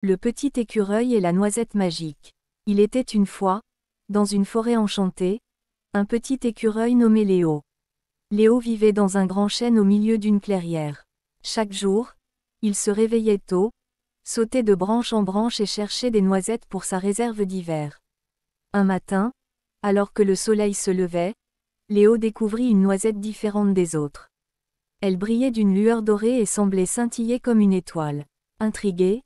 Le petit écureuil et la noisette magique. Il était une fois, dans une forêt enchantée, un petit écureuil nommé Léo. Léo vivait dans un grand chêne au milieu d'une clairière. Chaque jour, il se réveillait tôt, sautait de branche en branche et cherchait des noisettes pour sa réserve d'hiver. Un matin, alors que le soleil se levait, Léo découvrit une noisette différente des autres. Elle brillait d'une lueur dorée et semblait scintiller comme une étoile. Intrigué,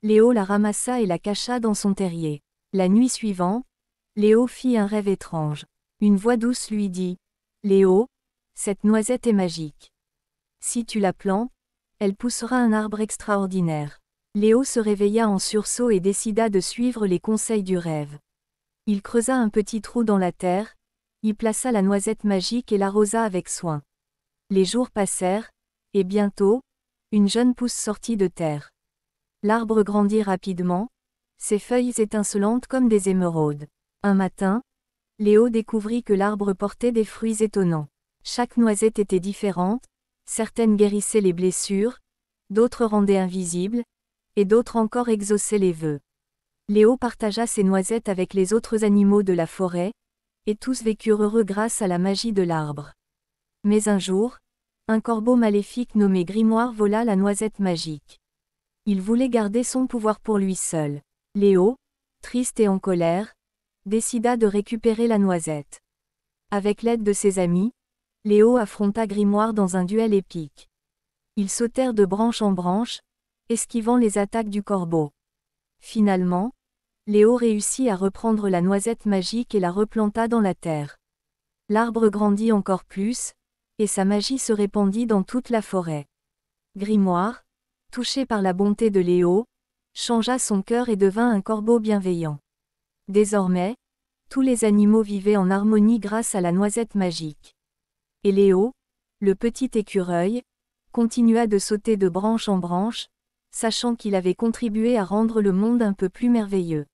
Léo la ramassa et la cacha dans son terrier. La nuit suivante, Léo fit un rêve étrange. Une voix douce lui dit : « Léo, cette noisette est magique. Si tu la plantes, elle poussera un arbre extraordinaire. » Léo se réveilla en sursaut et décida de suivre les conseils du rêve. Il creusa un petit trou dans la terre, y plaça la noisette magique et l'arrosa avec soin. Les jours passèrent, et bientôt, une jeune pousse sortit de terre. L'arbre grandit rapidement, ses feuilles étincelantes comme des émeraudes. Un matin, Léo découvrit que l'arbre portait des fruits étonnants. Chaque noisette était différente, certaines guérissaient les blessures, d'autres rendaient invisibles, et d'autres encore exauçaient les vœux. Léo partagea ses noisettes avec les autres animaux de la forêt, et tous vécurent heureux grâce à la magie de l'arbre. Mais un jour, un corbeau maléfique nommé Grimoire vola la noisette magique. Il voulait garder son pouvoir pour lui seul. Léo, triste et en colère, décida de récupérer la noisette. Avec l'aide de ses amis, Léo affronta Grimoire dans un duel épique. Ils sautèrent de branche en branche, esquivant les attaques du corbeau. Finalement, Léo réussit à reprendre la noisette magique et la replanta dans la terre. L'arbre grandit encore plus, et sa magie se répandit dans toute la forêt. Grimoire, touché par la bonté de Léo, changea son cœur et devint un corbeau bienveillant. Désormais, tous les animaux vivaient en harmonie grâce à la noisette magique. Et Léo, le petit écureuil, continua de sauter de branche en branche, sachant qu'il avait contribué à rendre le monde un peu plus merveilleux.